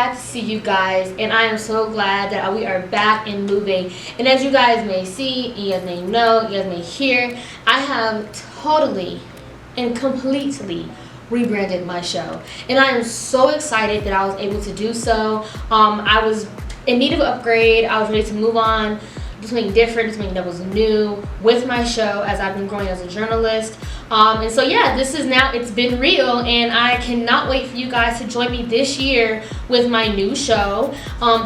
glad to see you guys, and I am so glad that we are back and moving. And as you guys may see, you guys may know, you guys may hear, I have totally and completely rebranded my show, and I am so excited that I was able to do so. I was in need of an upgrade. I was ready to move on, do something different, do something that was new with my show as I've been growing as a journalist. And so yeah, this is now, it's been real, and I cannot wait for you guys to join me this year with my new show.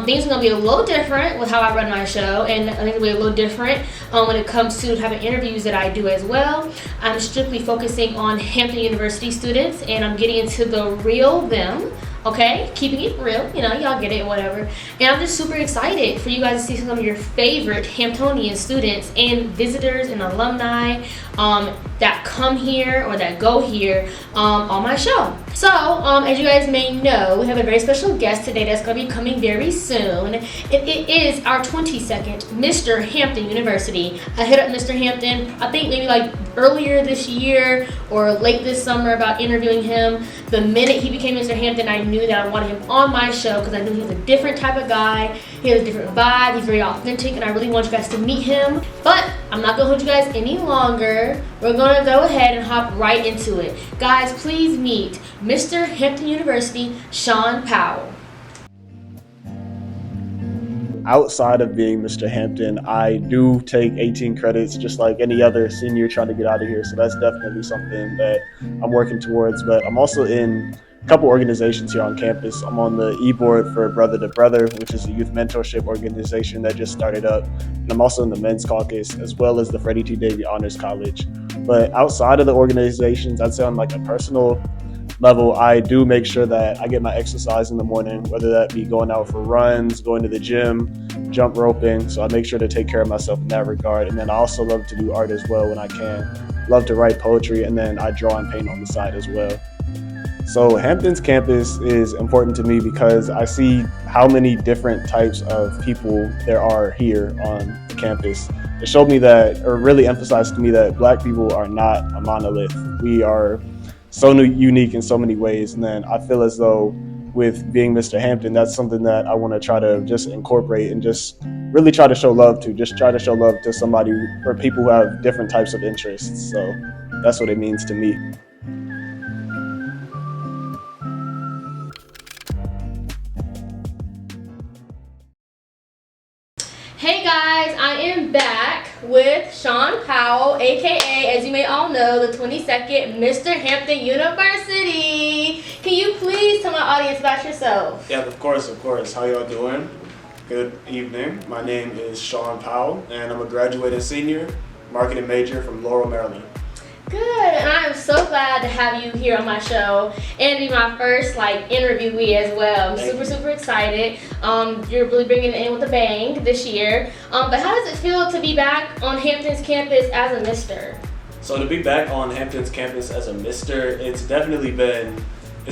Things are going to be a little different with how I run my show, and I think it'll be a little different when it comes to having interviews that I do as well. I'm strictly focusing on Hampton University students, and I'm getting into the real them. Okay, keeping it real, you know, y'all get it, whatever. And I'm just super excited for you guys to see some of your favorite Hamptonian students and visitors and alumni that come here or that go here on my show. So, as you guys may know, we have a very special guest today that's going to be coming very soon. And it is our 22nd Mr. Hampton University. I hit up Mr. Hampton, I think maybe like earlier this year or late this summer about interviewing him. The minute he became Mr. Hampton, I knew that I wanted him on my show because I knew he was a different type of guy. He has a different vibe. He's very authentic, and I really want you guys to meet him. But I'm not going to hold you guys any longer. We're going to go ahead and hop right into it. Guys, please meet Mr. Hampton University, Sean Powell. Outside of being Mr. Hampton, I do take 18 credits just like any other senior trying to get out of here. So that's definitely something that I'm working towards. But I'm also in a couple organizations here on campus. I'm on the e-board for Brother to Brother, which is a youth mentorship organization that just started up. And I'm also in the Men's Caucus, as well as the Freddie T. Davie Honors College. But outside of the organizations, I'd say on like a personal level, I do make sure that I get my exercise in the morning, whether that be going out for runs, going to the gym, jump roping. So I make sure to take care of myself in that regard. And then I also love to do art as well when I can. Love to write poetry, and then I draw and paint on the side as well. So Hampton's campus is important to me because I see how many different types of people there are here on the campus. It showed me that, or really emphasized to me that Black people are not a monolith. We are so unique in so many ways. And then I feel as though with being Mr. Hampton, that's something that I want to try to just incorporate and just really try to show love to. Just try to show love to somebody or people who have different types of interests. So that's what it means to me. Hey guys, I am back with Sean Powell, aka, as you may all know, the 22nd Mr. Hampton University. Can you please tell my audience about yourself? Yeah, of course. How y'all doing? Good evening. My name is Sean Powell, and I'm a graduating senior, marketing major from Laurel, Maryland. Good, and I am so glad to have you here on my show and be my first interviewee as well. I'm super excited. You're really bringing it in with a bang this year. But how does it feel to be back on Hampton's campus as a Mr.? So to be back on Hampton's campus as a Mr., it's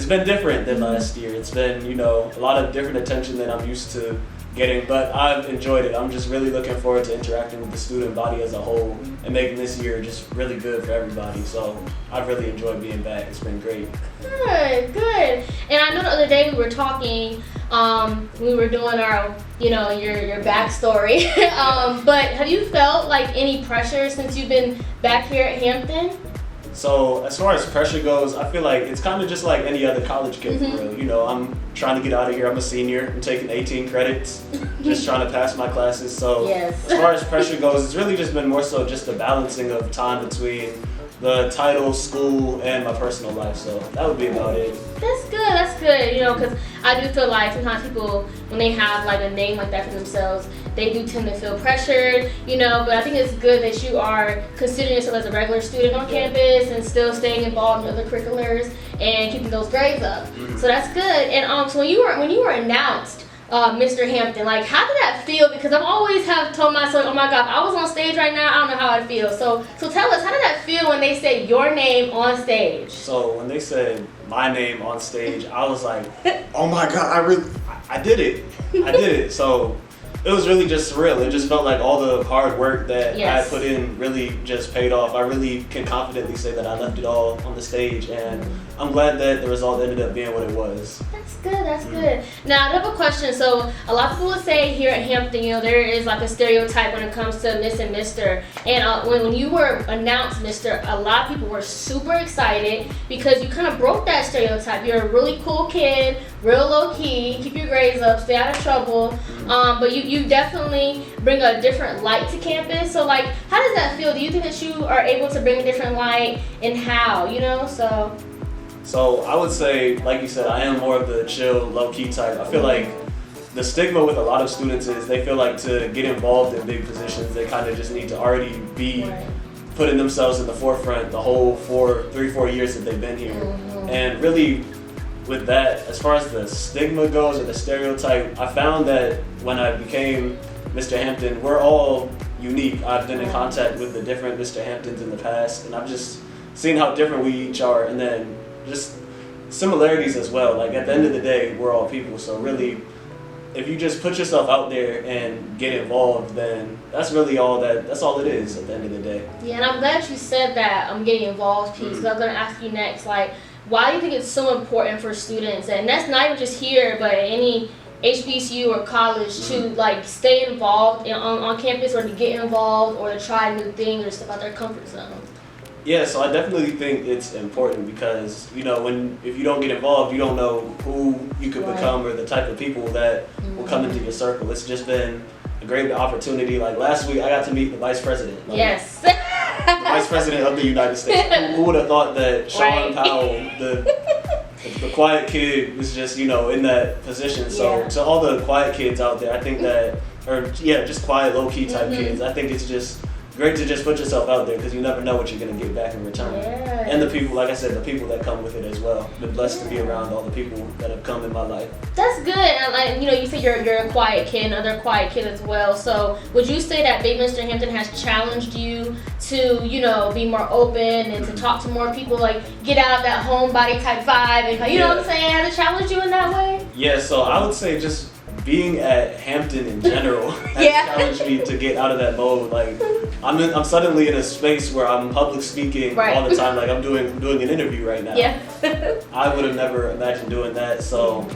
been different than last year. It's been, a lot of different attention than I'm used to getting, but I've enjoyed it. I'm just really looking forward to interacting with the student body as a whole and making this year just really good for everybody. So I've really enjoyed being back. It's been great. Good. And I know the other day we were talking, we were doing our, your backstory. But have you felt any pressure since you've been back here at Hampton? So as far as pressure goes, I feel like it's kind of just like any other college kid for real. I'm trying to get out of here. I'm a senior. I'm taking 18 credits, just trying to pass my classes. So yes. As far as pressure goes, it's really just been more so just the balancing of time between the title, school, and my personal life. So that would be about it. That's good, because I do feel like sometimes people, when they have a name like that for themselves, they do tend to feel pressured, but I think it's good that you are considering yourself as a regular student on campus and still staying involved in other curriculars and keeping those grades up. So that's good. And so when you were announced Mr. Hampton, how did that feel? Because I've always have told myself, oh my God, if I was on stage right now, I don't know how I'd feel. So tell us, how did that feel when they said your name on stage? So when they said my name on stage, I was like, oh my God, I did it. So it was really just surreal. It just felt like all the hard work that Yes. I put in really just paid off. I really can confidently say that I left it all on the stage, and I'm glad that the result ended up being what it was. That's good. That's good. Now I have a question. So a lot of people would say here at Hampton, you know, there is like a stereotype when it comes to Miss and Mr. And when you were announced Mr., a lot of people were super excited because you kind of broke that stereotype. You're a really cool kid, real low key, keep your grades up, stay out of trouble. But you definitely bring a different light to campus. So like, how does that feel? Do you think that you are able to bring a different light, and how? You know, so. So I would say, like you said, I am more of the chill, low-key type. I feel like the stigma with a lot of students is they feel like to get involved in big positions, they kind of just need to already be putting themselves in the forefront the whole 3-4 years that they've been here. And really, with that, as far as the stigma goes or the stereotype, I found that when I became Mr. Hampton, we're all unique. I've been in contact with the different Mr. Hamptons in the past, and I've just seen how different we each are, and then just similarities as well. Like at the end of the day, we're all people. So really, if you just put yourself out there and get involved, then that's really all that's all it is at the end of the day. Yeah, and I'm glad you said that getting involved piece. 'Cause I was gonna ask you next, like, why do you think it's so important for students, and that's not even just here, but any HBCU or college, to like stay involved on campus, or to get involved, or to try new things or step out their comfort zone? Yeah, so I definitely think it's important because, you know, if you don't get involved, you don't know who you could become or the type of people that will come into your circle. It's just been a great opportunity. Like last week, I got to meet the vice president. Like, Yes. the vice president of the United States. Who would have thought that Sean Powell, the quiet kid, was just, you know, in that position. So to all the quiet kids out there, I think that, just quiet, low-key type kids, I think it's just great to just put yourself out there because you never know what you're going to get back in return. Yeah. And the people, like I said, the people that come with it as well. Been blessed to be around all the people that have come in my life. That's good. And like, you know, you said you're a quiet kid, another quiet kid as well. So would you say that Big Mr. Hampton has challenged you to, you know, be more open and to talk to more people, like get out of that homebody type vibe, and you know what I'm saying? Has it challenged you in that way? Yeah, so I would say just being at Hampton in general has challenged me to get out of that mode. Like I'm suddenly in a space where I'm public speaking all the time. Like I'm doing an interview right now. Yeah. I would have never imagined doing that. So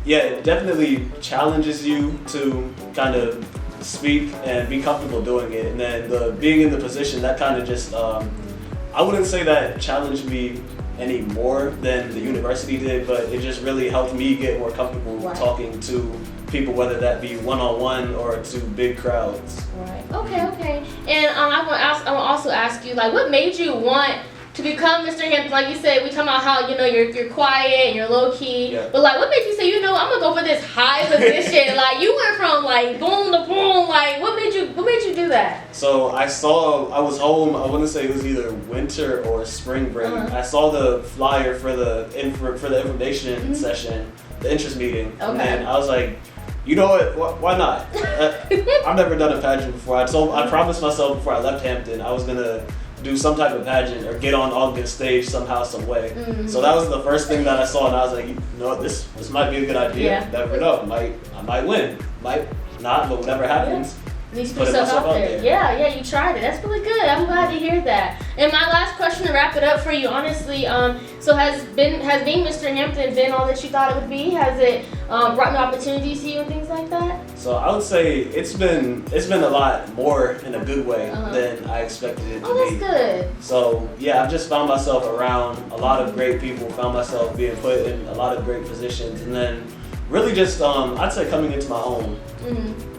yeah, it definitely challenges you to kind of speak and be comfortable doing it. And then being in the position, that kind of just I wouldn't say that challenged me any more than the university did, but it just really helped me get more comfortable talking to people, whether that be one-on-one or to big crowds. Right. Okay. And I want to also ask you, like, what made you want to become Mr. Hampton? Like you said, we talking about how, you know, you're quiet and you're low key. Yeah. But like, what made you say, you know, I'm gonna go for this high position? Like, you went from like boom to boom. Like, what made you do that? So I was home. I wouldn't say it was either winter or spring break. I saw the flyer for the information session, the interest meeting, and then I was like, you know what? Why not? I've never done a pageant before. I promised myself before I left Hampton I was gonna do some type of pageant or get on August stage somehow, some way. So that was the first thing that I saw, and I was like, you know what, this might be a good idea. Yeah. Never know. I might win. Might not, but whatever happens. You put yourself out there. Yeah, you tried it. That's really good. I'm glad to hear that. And my last question to wrap it up for you, honestly, so has being Mr. Hampton been all that you thought it would be? Has it brought new opportunities to you and things like that? So I would say it's been a lot more in a good way than I expected it to be. Oh, that's good. So yeah, I've just found myself around a lot of great people, found myself being put in a lot of great positions, and then really just I'd say coming into my own.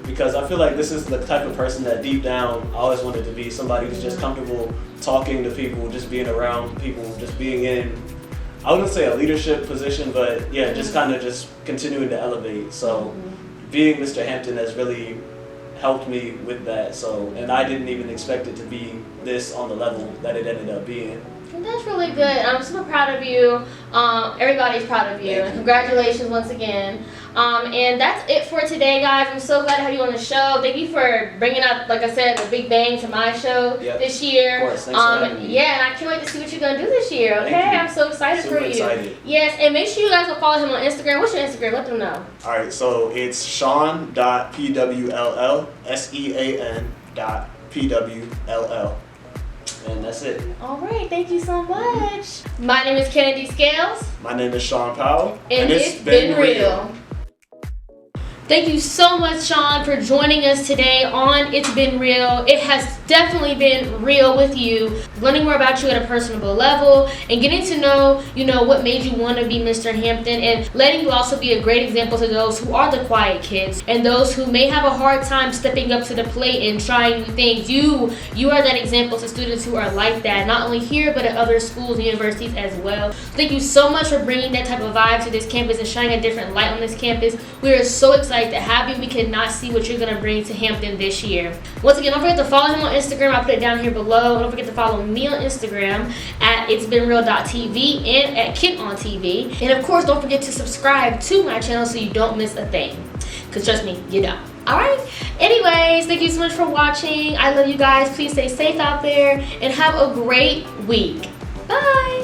Because I feel like this is the type of person that deep down I always wanted to be, somebody who's just comfortable talking to people, just being around people, just being in, I wouldn't say a leadership position, but yeah, just kind of just continuing to elevate. So being Mr. Hampton has really helped me with that. So, and I didn't even expect it to be this on the level that it ended up being. And that's really good. I'm super proud of you. Everybody's proud of you. And congratulations once again. And that's it for today, guys. I'm so glad to have you on the show. Thank you for bringing up, like I said, the big bang to my show this year. Of course, thanks for having me. Yeah, and I can't wait to see what you're gonna do this year. Okay, I'm so excited Super for you. excited. Yes, and make sure you guys will follow him on Instagram. What's your Instagram? Let them know. All right, so it's Sean.pwll, SEAN.pwll. And that's it. All right, thank you so much. My name is Kennedy Scales. My name is Sean Powell. And it's been real. Thank you so much, Sean, for joining us today on It's Been Real. It has definitely been real with you, learning more about you at a personable level and getting to know, what made you want to be Mr. Hampton, and letting you also be a great example to those who are the quiet kids and those who may have a hard time stepping up to the plate and trying new things. You are that example to students who are like that, not only here, but at other schools and universities as well. Thank you so much for bringing that type of vibe to this campus and shining a different light on this campus. We are so excited to have you. We cannot see what you're going to bring to Hampton this year. Once again, don't forget to follow him on Instagram. I'll put it down here below. Don't forget to follow me on Instagram at itsbeenreal.tv and at KidOnTV. And of course, don't forget to subscribe to my channel so you don't miss a thing. Because trust me, you don't. Alright? Anyways, thank you so much for watching. I love you guys. Please stay safe out there and have a great week. Bye!